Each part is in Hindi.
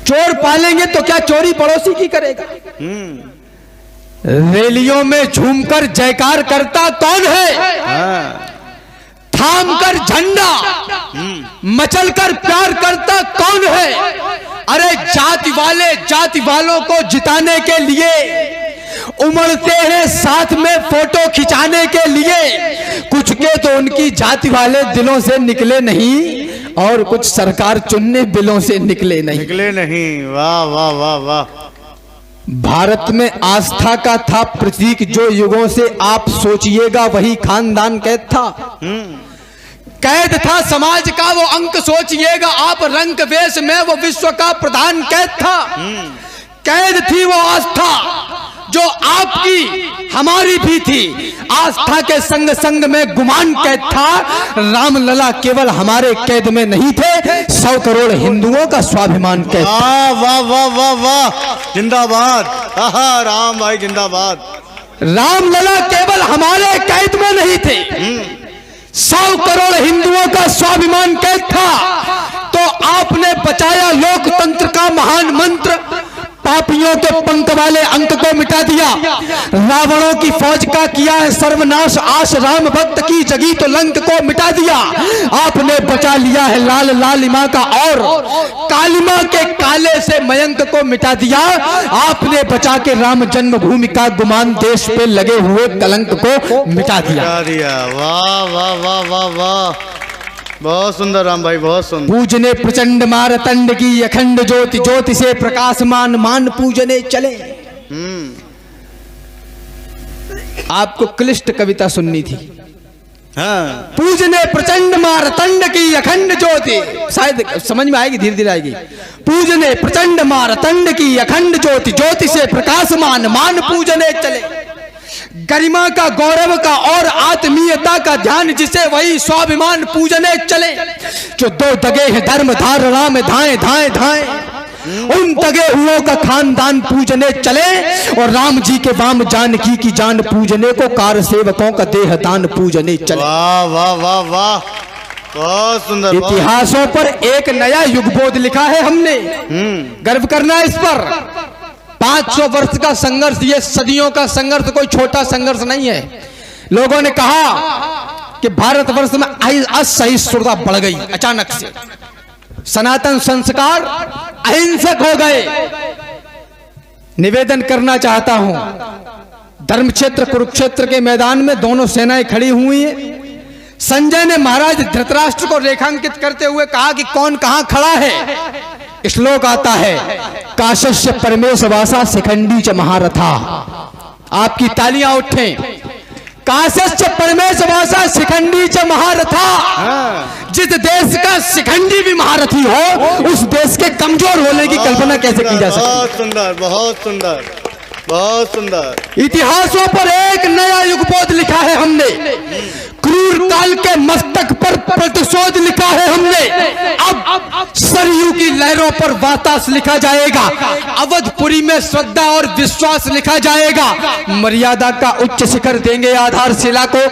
चोर पालेंगे तो क्या चोरी पड़ोसी की करेगा। रैलियों में झूमकर जयकार करता कौन है, थाम कर झंडा मचलकर प्यार करता कौन है। अरे जाति वालों को जिताने के लिए उमड़ते हैं साथ में फोटो खिंचाने के लिए। कुछ के तो उनकी जाति वाले दिलों से निकले नहीं और कुछ सरकार चुनने बिलों से निकले नहीं। वाह वाह वाह वाह। भारत में आस्था का था प्रतीक जो युगों से, आप सोचिएगा वही खानदान कैद था। कैद था समाज का वो अंक, सोचिएगा आप रंग वेश में वो विश्व का प्रधान कैद था। कैद थी वो आस्था जो आपकी हमारी भी थी, आस्था के संग संग में गुमान कैद था। रामलला केवल हमारे कैद में नहीं थे, 100 करोड़ हिंदुओं का स्वाभिमान कैद था। वाह वाह वाह वाह, जिंदाबाद। राम भाई जिंदाबाद। रामलला केवल हमारे कैद में नहीं थे, 100 करोड़ हिंदुओं का स्वाभिमान कैद था। तो आपने बचाया लोकतंत्र का महान मंत्र, पापियों के पंख वाले अंक को मिटा दिया। रावणों की फौज का किया है सर्वनाश, आश राम भक्त की जगी तो लंक को मिटा दिया। आपने बचा लिया है लाल लालिमा का और कालिमा के काले से मयंक को मिटा दिया। आपने बचा के राम जन्मभूमि का गुमान, देश पे लगे हुए कलंक को मिटा दिया। वाह वाह वाह वाह वाह, बहुत सुंदर राम भाई, बहुत सुंदर। पूजने प्रचंड मारतंड की अखंड ज्योति, ज्योति से प्रकाशमान मान पूजने चले। आपको क्लिष्ट कविता सुननी थी। पूजने प्रचंड मारतंड की अखंड ज्योति, शायद समझ में आएगी, धीरे धीरे आएगी। पूजने प्रचंड मारतंड की अखंड ज्योति, ज्योति से प्रकाशमान मान पूजने चले। गरिमा का, गौरव का और आत्मीयता का ध्यान जिसे, वही स्वाभिमान पूजने चले। जो दो दगे हैं धर्म धारणा में धाए धाए धाए, उन दगे हुओं का खानदान पूजने चले। और राम जी के वाम जानकी की जान पूजने को, कार सेवकों का देह दान पूजने चले। वाह वाह वाह वाह, बहुत सुंदर। इतिहासों पर एक नया युगबोध लिखा है हमने, गर्व करना इस पर। 500 वर्ष का संघर्ष, ये सदियों का संघर्ष, कोई छोटा संघर्ष नहीं है। लोगों ने कहा कि भारतवर्ष में असहिष्णुता बढ़ गई अचानक से, सनातन संस्कार अहिंसक हो गए। निवेदन करना चाहता हूं, धर्मक्षेत्र कुरुक्षेत्र के मैदान में दोनों सेनाएं खड़ी हुई हैं। संजय ने महाराज धृतराष्ट्र को रेखांकित करते हुए कहा कि कौन कहां खड़ा है। श्लोक आता है, काशस्य परमेश वासा शिखंडी च महारथा। आपकी तालियां उठें। काशस्य परमेश वासा शिखंडी च महारथा। जिस देश का शिखंडी भी महारथी हो, उस देश के कमजोर होने की कल्पना कैसे की जा सकती है। बहुत सुंदर, बहुत सुंदर, बहुत सुंदर। इतिहासों पर एक नया युगबोध लिखा है हमने, क्रूर काल के मस्तक पर प्रतिशोध लिखा है हमने। अब सरयू की लहरों पर वातास लिखा जाएगा, अवधपुरी में श्रद्धा और विश्वास लिखा जाएगा। मर्यादा का उच्च शिखर देंगे आधारशिला को,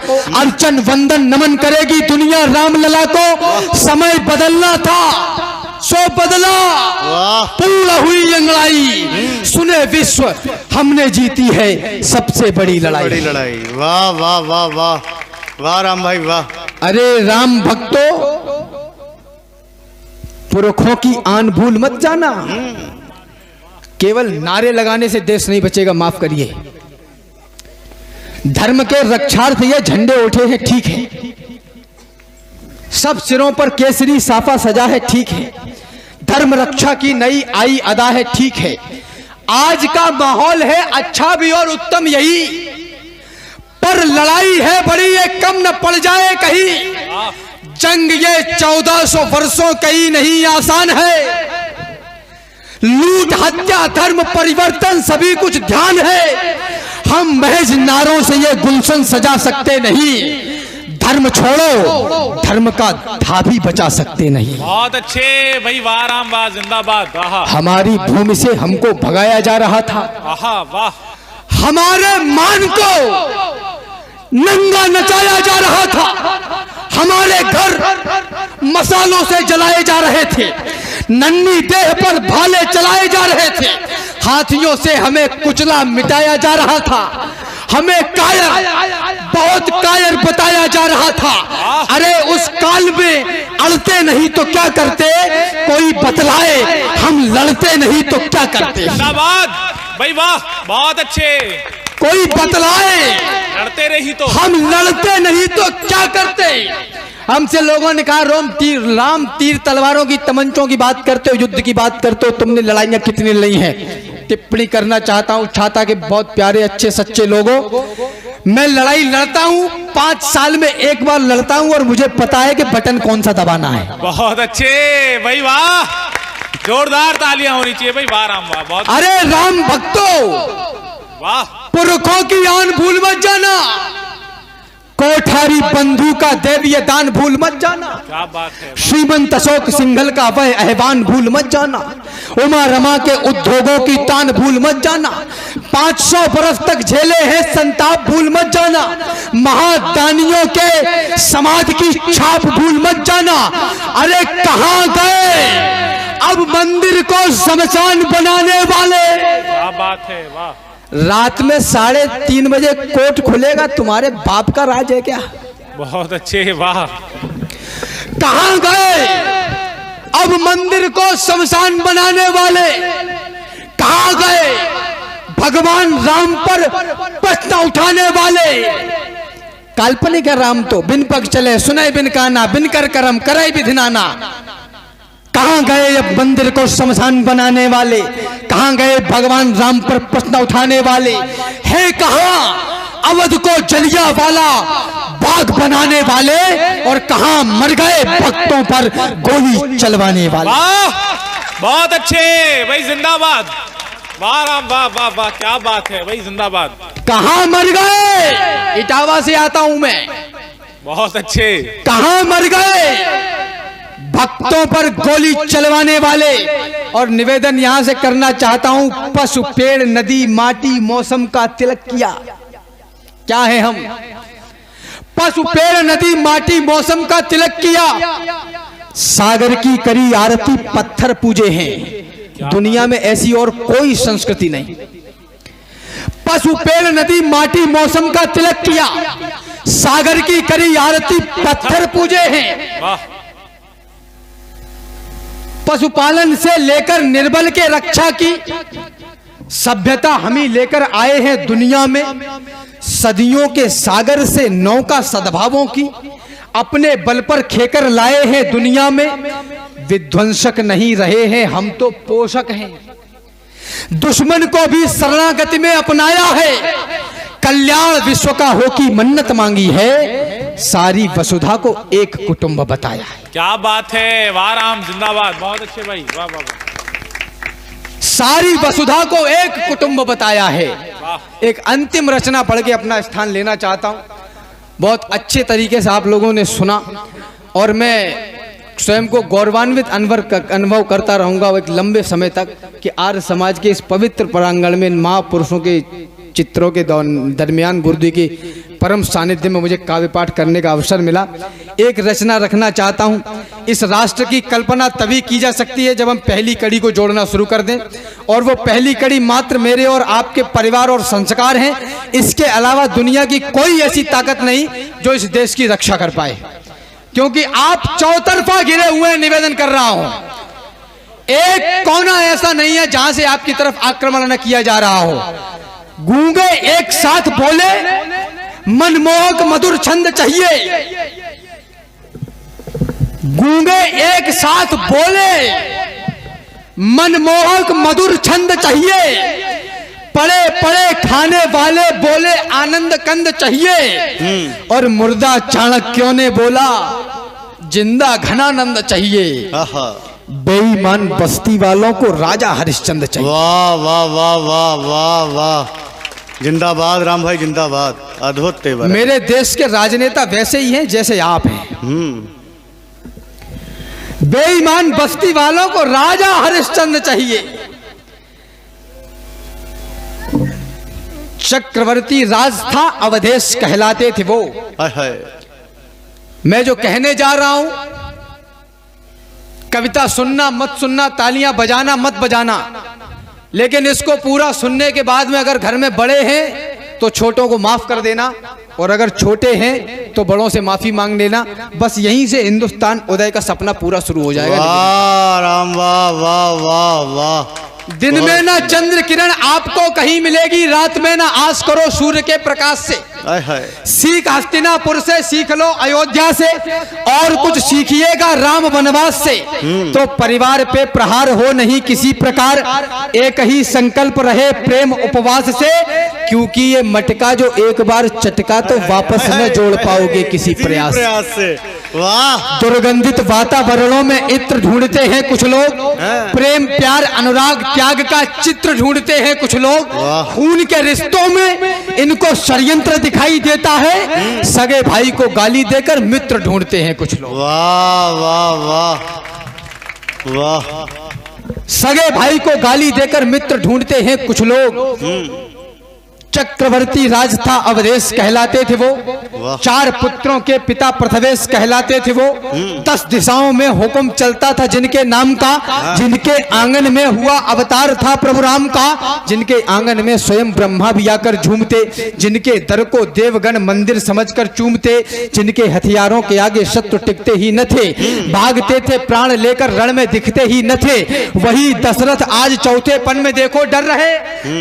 अर्चन वंदन नमन करेगी दुनिया रामलला को। समय बदलना था सो बदला, पूर्ण हुई अंगड़ाई, सुने विश्व हमने जीती है सबसे बड़ी लड़ाई। वाह वाह वाह वाह वाह राम भाई वाह। अरे राम भक्तों, पुरखों की आन भूल मत जाना। केवल नारे लगाने से देश नहीं बचेगा, माफ करिए। धर्म के रक्षार्थ ये झंडे उठे हैं, ठीक है। सब सिरों पर केसरी साफा सजा है, ठीक है। धर्म रक्षा की नई आई अदा है, ठीक है। आज का माहौल है अच्छा भी और उत्तम यही, पर लड़ाई है बड़ी, ये कम न पड़ जाए कहीं। जंग ये 1400 वर्षों कहीं नहीं आसान है। लूट हत्या धर्म परिवर्तन सभी कुछ ध्यान है। हम महज नारों से ये गुलशन सजा सकते नहीं। धर्म छोड़ो, धर्म का धाबी बचा सकते नहीं। बहुत अच्छे भाई, वाह राम वाह, जिंदाबाद। हमारी भूमि से हमको भगाया जा रहा था, वाह। हमारे मान को नंगा नचाया जा रहा था, हमारे घर मसालों से जलाए जा रहे थे। नन्ही देह पर भाले चलाए जा रहे थे, हाथियों से हमें कुचला मिटाया जा रहा था, हमें कायर, बहुत कायर बताया जा रहा था। अरे उस काल में अड़ते नहीं तो क्या करते, कोई बतलाए, हम लड़ते नहीं तो क्या करते। जिंदाबाद भाई, वाह, बहुत अच्छे। कोई बतलाए, लड़ते रही तो हम लड़ते नहीं तो क्या करते। हमसे लोगों ने कहा राम तीर तलवारों की, तमंचों की बात करते हो, युद्ध की बात करते हो, तुमने लड़ाइयां कितनी लड़ी हैं। टिप्पणी करना चाहता हूं छाता के बहुत प्यारे अच्छे सच्चे लोगों, मैं लड़ाई लड़ता हूं, 5 साल में एक बार लड़ता हूं और मुझे पता है कि बटन कौन सा दबाना है। बहुत अच्छे भाई, वाह, जोरदार तालियां होनी चाहिए भाई, वाह राम वाह, बहुत। अरे राम भक्तों, वाह, पुरखों की आन भूल मत जाना, कोठारी बंधु का देवीय दान भूल मत जाना, क्या बात है। श्रीमंत अशोक सिंघल का वह ahvan भूल मत जाना, उमा रमा के उद्योगों की तान भूल मत जाना, 500 बरस तक झेले हैं संताप भूल मत जाना, महादानियों के समाज की छाप भूल मत जाना। अरे कहां गए अब मंदिर को शमशान बनाने वाले। क्या बात है, वाह। रात में 3:30 बजे कोर्ट खुलेगा, तुम्हारे बाप का राज है क्या। बहुत अच्छे, वाह। कहां गए अब मंदिर को शमशान बनाने वाले, कहां गए भगवान राम पर प्रश्न उठाने वाले। काल्पनिक है राम तो, बिन पग चले सुने बिन काना, बिन कर करम करे विधिनाना। कहां गए अब मंदिर को शमशान बनाने वाले, कहां गए भगवान राम पर प्रश्न उठाने वाले, है कहां अवध को जलियांवाला बाग बनाने वाले, और कहां मर गए भक्तों पर गोली चलवाने वाले। वाह, बहुत अच्छे भाई, जिंदाबाद, वाह राम, वाह वाह वाह, क्या बात है भाई, जिंदाबाद। कहां मर गए, इटावा से आता हूं मैं, बहुत अच्छे। कहां मर गए भक्तों पर गोली चलवाने वाले। और निवेदन यहां से करना चाहता हूं, पशु पेड़ नदी माटी मौसम का तिलक किया, क्या है हम, पशु पेड़ नदी माटी मौसम का तिलक किया, सागर की करी आरती पत्थर पूजे हैं, दुनिया में ऐसी और कोई संस्कृति नहीं। पशु पेड़ नदी माटी मौसम का तिलक किया, सागर की करी आरती पत्थर पूजे हैं। वाह, पशुपालन से लेकर निर्बल के रक्षा की सभ्यता हम ही लेकर आए हैं दुनिया में, सदियों के सागर से नौका सद्भावों की अपने बल पर खेकर लाए हैं दुनिया में। विध्वंसक नहीं रहे हैं हम तो पोषक हैं, दुश्मन को भी शरणागति में अपनाया है, कल्याण विश्व का हो की मन्नत मांगी है, सारी वसुधा को एक कुटुंब बताया है। क्या बात है, वाह राम, जिंदाबाद, बहुत अच्छे भाई, वाह वाह वाह। सारी वसुधा को एक कुटुंब बताया है। वाह। एक अंतिम रचना पढ़ के अपना स्थान लेना चाहता हूं। बहुत अच्छे तरीके से आप लोगों ने सुना और मैं स्वयं को गौरवान्वित अनुभव करता रहूंगा एक लंबे समय तक कि आर्य समाज के इस पवित्र प्रांगण में महापुरुषों के चित्रों के दरमियान गुरुजी की परम सानिध्य में मुझे काव्य पाठ करने का अवसर मिला। एक रचना रखना चाहता हूं। इस राष्ट्र की कल्पना तभी की जा सकती है जब हम पहली कड़ी को जोड़ना शुरू कर दें, और वो पहली कड़ी मात्र मेरे और आपके परिवार और संस्कार हैं। इसके अलावा दुनिया की कोई ऐसी ताकत नहीं जो इस देश की रक्षा कर पाए, क्योंकि आप चौतरफा घिरे हुए। निवेदन कर रहा हूं, एक कोना ऐसा नहीं है जहां से आपकी तरफ आक्रमण न किया जा रहा हो। गूंगे एक साथ बोले, मनमोहक मधुर छंद चाहिए। गूंगे एक साथ बोले, मनमोहक मधुर छंद चाहिए। पड़े पड़े खाने वाले बोले, आनंद कंद चाहिए। और मुर्दा चाणक्यों ने बोला, जिंदा घनानंद चाहिए। बेईमान बस्ती वालों को राजा हरिश्चंद्र चाहिए। वाह वाह वाह वाह वाह वाह, जिंदाबाद राम भाई, जिंदाबाद। अद्भुत तेवर। मेरे देश के राजनेता वैसे ही हैं जैसे आप हैं। बेईमान बस्ती वालों को राजा हरिश्चंद्र चाहिए। चक्रवर्ती राज था, अवधेश कहलाते थे वो। हाय हाय। मैं जो कहने जा रहा हूं कविता सुनना मत सुनना, तालियां बजाना मत बजाना, लेकिन इसको पूरा सुनने के बाद में अगर घर में बड़े हैं तो छोटों को माफ कर देना, और अगर छोटे हैं तो बड़ों से माफी मांग लेना। बस यहीं से हिंदुस्तान उदय का सपना पूरा शुरू हो जाएगा। वाह राम, वाह वाह वाह वाह। दिन में ना चंद्र किरण आपको कहीं मिलेगी, रात में ना आस करो सूर्य के प्रकाश से। सीख हस्तिनापुर से, सीख लो अयोध्या से, और कुछ सीखिएगा राम वनवास से। तो परिवार पे प्रहार हो नहीं किसी प्रकार, एक ही संकल्प रहे प्रेम उपवास से, क्योंकि ये मटका जो एक बार चटका तो वापस न जोड़ पाओगे किसी प्रयास से। वाह। दुर्गंधित वातावरणों में इत्र ढूंढते हैं कुछ लोग, प्रेम प्यार अनुराग त्याग का चित्र ढूंढते हैं कुछ लोग, खून के रिश्तों में इनको षड्यंत्र दिखाई देता है, सगे भाई को गाली देकर मित्र ढूंढते हैं कुछ लोग। वाह वाह वाह वाह। सगे भाई को गाली देकर मित्र ढूंढते हैं कुछ लोग। चक्रवर्ती राज था अवधेश कहलाते थे वो, 4 पुत्रों के पिता प्रथवेश कहलाते थे वो। 10 दिशाओं में हुक्म चलता था जिनके नाम का, जिनके आंगन में हुआ अवतार था प्रभु राम का, जिनके आंगन में स्वयं ब्रह्मा भी आकर झूमते, जिनके दर को देवगण मंदिर समझकर चूमते, जिनके हथियारों के आगे शत्रु टिकते ही न थे, भागते थे प्राण लेकर रण में दिखते ही न थे। वही दशरथ आज चौथेपन में देखो डर रहे,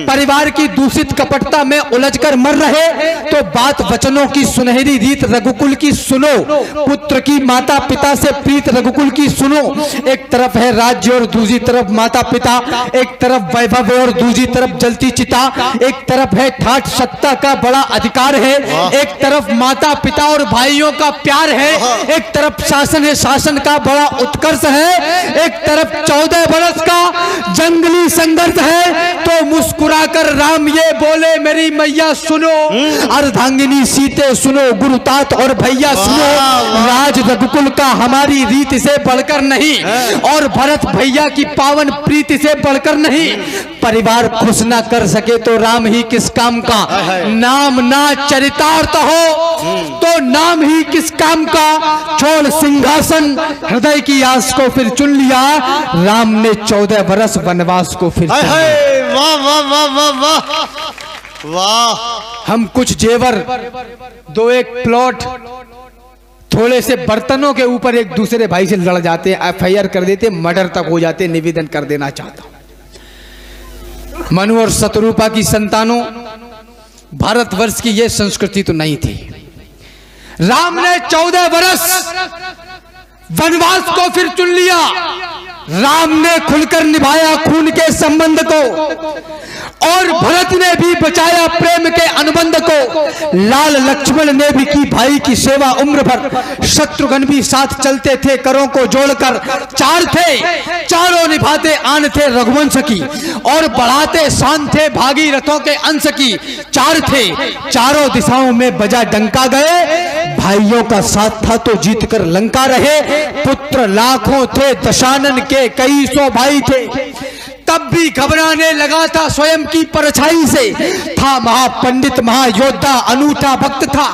परिवार की दूषित कपटता में उलझकर मर रहे। तो बात वचनों की सुनहरी रीत रघुकुल की सुनो, पुत्र की माता पिता से प्रीत रघुकुल की सुनो। एक तरफ है राज्य और दूसरी तरफ माता पिता, एक तरफ वैभव और दूसरी तरफ जलती चिता, एक तरफ है ठाठ सत्ता का बड़ा अधिकार है, एक तरफ माता पिता और भाइयों का प्यार है, एक तरफ शासन है शासन का बड़ा उत्कर्ष है, एक तरफ 14 बरस का जंगली संघर्ष है। तो मुस्कुराकर राम ये बोले मेरी मैया सुनो, अर्धांगिनी सीते सुनो, गुरुतात और भैया सुनो, राज रघुकुल का हमारी रीति से बढ़कर नहीं, और भरत भैया की पावन प्रीति से बढ़कर नहीं। परिवार खुश ना कर सके तो राम ही किस काम का, नाम ना चरितार्थ हो तो नाम ही किस काम का। छोड़ सिंहासन हृदय की आस को फिर चुन लिया, राम ने 14 बरस वनवास को फिर। वाह वाह वाह वाह वाह वाह। हम कुछ जेवर, 2-1 प्लॉट, थोड़े से बर्तनों के ऊपर एक दूसरे भाई से लड़ जाते हैं, FIR कर देते, मर्डर तक हो जाते। निवेदन कर देना चाहता हूं, मनु और शत्रुपा की संतानों, भारतवर्ष की यह संस्कृति तो नहीं थी। राम ने 14 बरस वनवास को फिर चुन लिया, राम ने खुलकर निभाया खून के संबंध को, और भरत ने भी बचाया प्रेम के अनुबंध को। लाल लक्ष्मण ने भी की भाई की सेवा उम्र भर, शत्रुघ्न भी साथ चलते थे करों को जोड़कर। 4 थे, चारों निभाते आन थे रघुवंश की, और बढ़ाते शान थे भागीरथों के अंश की। 4 थे, चारों दिशाओं में बजा डंका गए, भाइयों का साथ था तो जीत कर लंका रहे। पुत्र लाखों थे, दशानन के कई 100 भाई थे, तब भी घबराने लगा था स्वयं की परछाई से। था महापंडित महायोद्धा अनूठा भक्त था,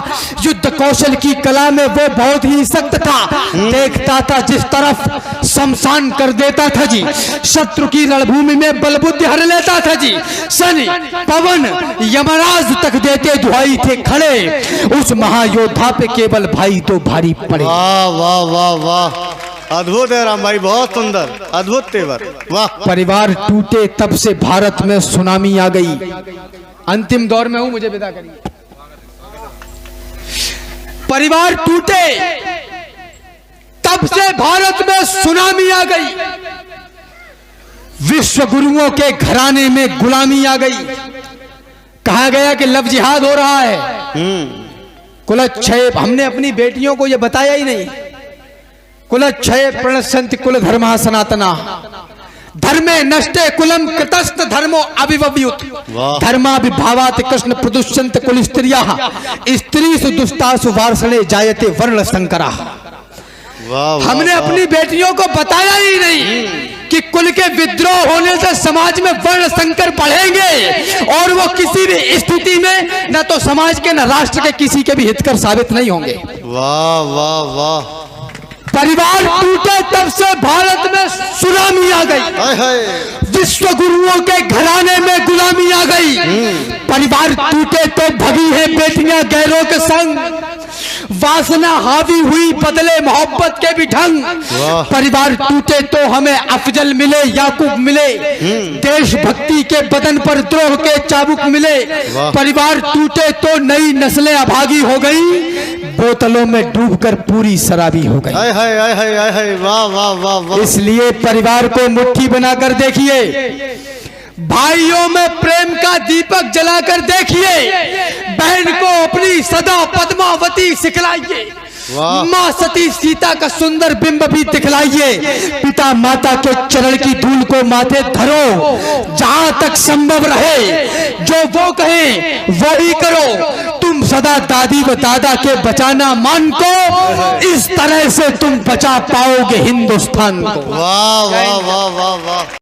युद्ध कौशल की कला में वो बहुत ही सख्त था। देखता था जिस तरफ शमशान कर देता था जी, शत्रु की रणभूमि में बलबुद्धि हर लेता था जी। शनि पवन यमराज तक देते दुहाई थे खड़े, उस महायोद्धा पे केवल भाई तो भारी पड़े। वाह वाह वाह वाह, अद्भुत है राम भाई, बहुत सुंदर, अद्भुत तेवर, वाह। परिवार टूटे तब से भारत में सुनामी आ गई। अंतिम दौर में हूं, मुझे विदा करिए। परिवार टूटे तब से भारत में सुनामी आ गई, विश्व गुरुओं के घराने में गुलामी आ गई। कहा गया कि लव जिहाद हो रहा है, कुलक्षय। हमने अपनी बेटियों को यह बताया ही नहीं। कुलक्षय प्रणश्यन्ति कुल धर्मा सनातना, धर्मे नष्टे कुलम कृतस्थ धर्मो अविव्युत, धर्माभिभावात् कृष्ण प्रदुष्यन्त कुल स्त्रियः, स्त्रीषु दुष्टासु वार्षणे जायते वर्ण संकरा। हमने अपनी बेटियों को बताया ही नहीं कि कुल के विद्रोह होने से समाज में वर्ण संकर बढ़ेंगे, और वो किसी भी स्थिति में न तो समाज के न राष्ट्र के किसी के भी हितकर साबित नहीं होंगे। वाह वाह वाह। परिवार टूटे तब से भारत में सुनामी आ गई, हाय हाय विश्व गुरुओं के घराने में गुलामी आ गई। परिवार टूटे तो भगी है बेटियां गैरों के संग, वासना हावी हुई बदले मोहब्बत के भी ढंग। परिवार टूटे तो हमें अफजल मिले याकूब मिले, देशभक्ति के बदन पर द्रोह के चाबुक मिले। परिवार टूटे तो नई नस्लें अभागी हो गई, बोतलों में डूबकर पूरी शराबी हो गई। हाय हाय हाय हाय हाय हाय वाह वाह वाह वाह। इसलिए परिवार को मुट्ठी बनाकर देखिए, भाइयों में प्रेम का दीपक जलाकर देखिए, बहन को अपनी सदा पद्मावती सिखलाइए, माँ सती सीता का सुंदर बिंब भी दिखलाइए। पिता माता के चरण की धूल को माथे धरो, जहां तक संभव रहे जो वो कहें वो ही करो। तुम सदा दादी व दादा के बचाना मान को, इस तरह से तुम बचा पाओगे हिंदुस्तान को। वाह वाह वाह वाह वाह।